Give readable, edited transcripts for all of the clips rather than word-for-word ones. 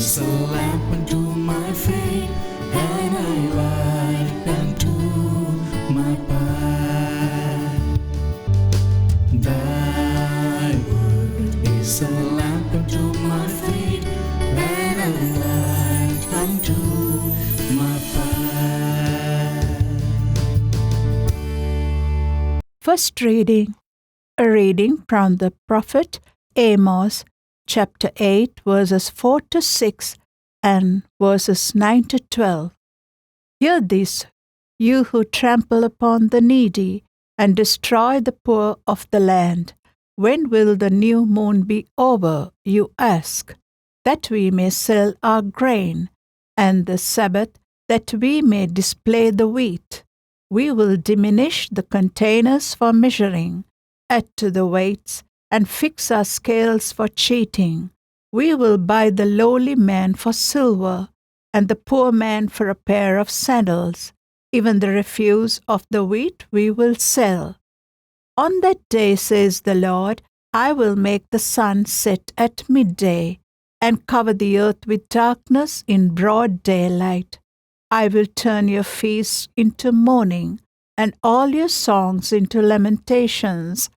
is a lamp unto my feet, and a light unto my path. Thy word is a lamp unto my feet, and a light unto my path. First reading, a reading from the prophet Amos, chapter 8, verses 4 to 6 and verses 9 to 12. Hear this, you who trample upon the needy and destroy the poor of the land. When will the new moon be over, you ask, that we may sell our grain, and the Sabbath, that we may display the wheat? We will diminish the containers for measuring, add to the weights, and fix our scales for cheating. We will buy the lowly man for silver, and the poor man for a pair of sandals. Even the refuse of the wheat we will sell. On that day, says the Lord, I will make the sun set at midday, and cover the earth with darkness in broad daylight. I will turn your feasts into mourning, and all your songs into lamentations.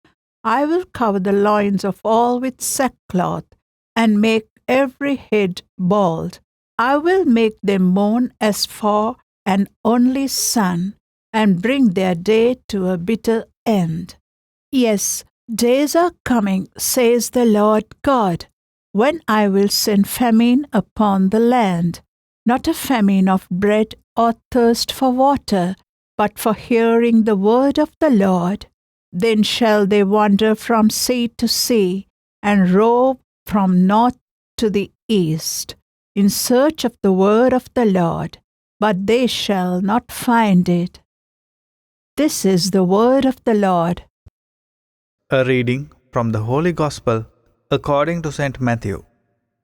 I will cover the loins of all with sackcloth, and make every head bald. I will make them mourn as for an only son, and bring their day to a bitter end. Yes, days are coming, says the Lord God, when I will send famine upon the land, not a famine of bread or thirst for water, but for hearing the word of the Lord. Then shall they wander from sea to sea, and rove from north to the east, in search of the word of the Lord, but they shall not find it. This is the word of the Lord. A reading from the Holy Gospel according to St. Matthew,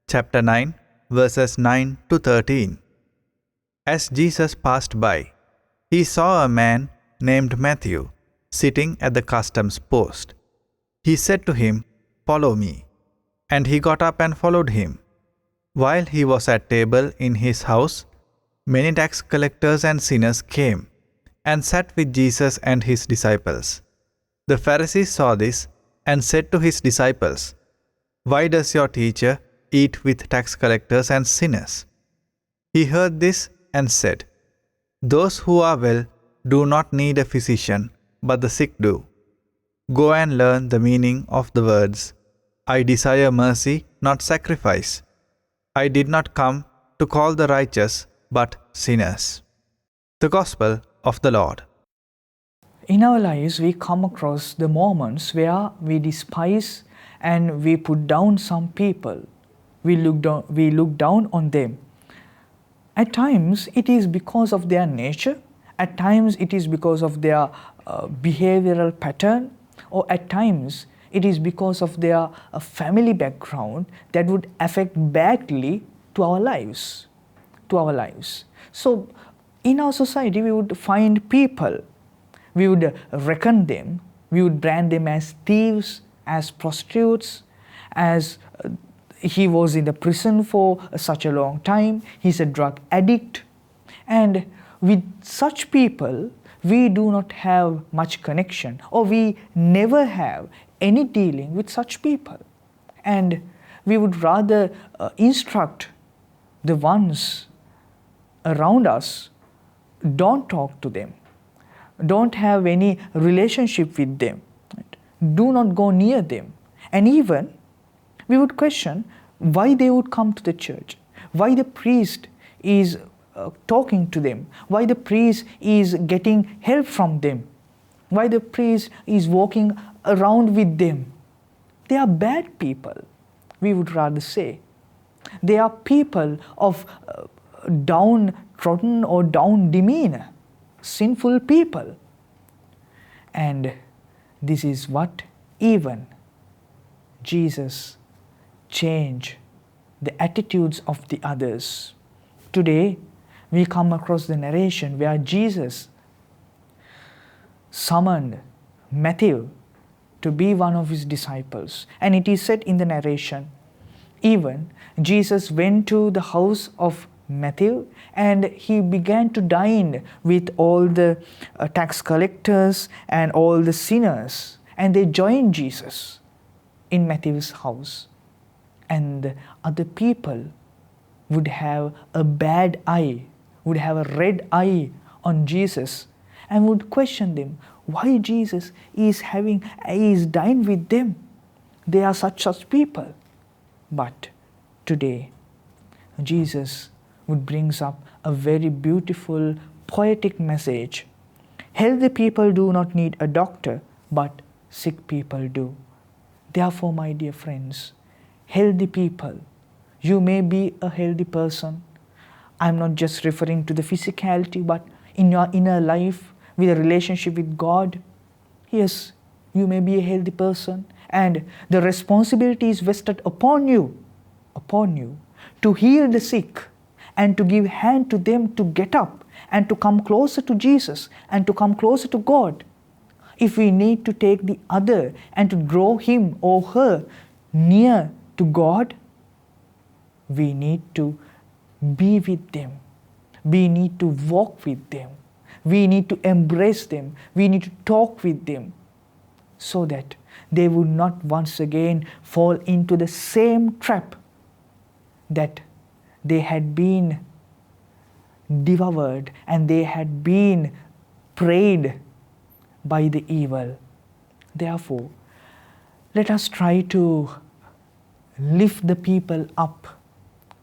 chapter 9, verses 9 to 13. As Jesus passed by, he saw a man named Matthew sitting at the customs post. He said to him, "Follow me." And he got up and followed him. While he was at table in his house, many tax collectors and sinners came and sat with Jesus and his disciples. The Pharisees saw this and said to his disciples, "Why does your teacher eat with tax collectors and sinners?" He heard this and said, "Those who are well do not need a physician, but the sick do. Go and learn the meaning of the words, 'I desire mercy, not sacrifice.' I did not come to call the righteous, but sinners." The Gospel of the Lord. In our lives, we come across the moments where we despise and we put down some people. We look down on them. At times, it is because of their nature. At times, it is because of their behavioral pattern. Or at times, it is because of their family background that would affect badly to our lives. So, in our society, we would find people, we would reckon them, we would brand them as thieves, as prostitutes, as he was in the prison for such a long time, he's a drug addict. And with such people, we do not have much connection, or we never have any dealing with such people. And we would rather instruct the ones around us, don't talk to them, don't have any relationship with them, right? Do not go near them. And even we would question why they would come to the church, why the priest is talking to them, why the priest is getting help from them, why the priest is walking around with them. They are bad people, we would rather say. They are people of downtrodden or down demeanor, sinful people. And this is what even Jesus changed the attitudes of the others. Today, we come across the narration where Jesus summoned Matthew to be one of his disciples. And it is said in the narration, Even Jesus went to the house of Matthew and he began to dine with all the tax collectors and all the sinners, and they joined Jesus in Matthew's house. And other people would have a bad eye, would have a red eye on Jesus and would question them why Jesus is dined with them. They are such people. But today Jesus would brings up a very beautiful poetic message. Healthy people do not need a doctor, but sick people do. Therefore, my dear friends, healthy people, you may be a healthy person. I'm not just referring to the physicality, but in your inner life, with a relationship with God. Yes, you may be a healthy person, and the responsibility is vested upon you to heal the sick and to give hand to them to get up and to come closer to Jesus and to come closer to God. If we need to take the other and to draw him or her near to God, we need to be with them. We need to walk with them. We need to embrace them. We need to talk with them so that they would not once again fall into the same trap that they had been devoured and they had been preyed by the evil. Therefore, let us try to lift the people up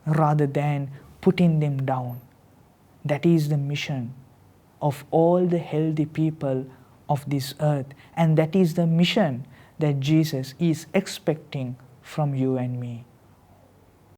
rather than putting them down. That is the mission of all the healthy people of this earth, and that is the mission that Jesus is expecting from you and me.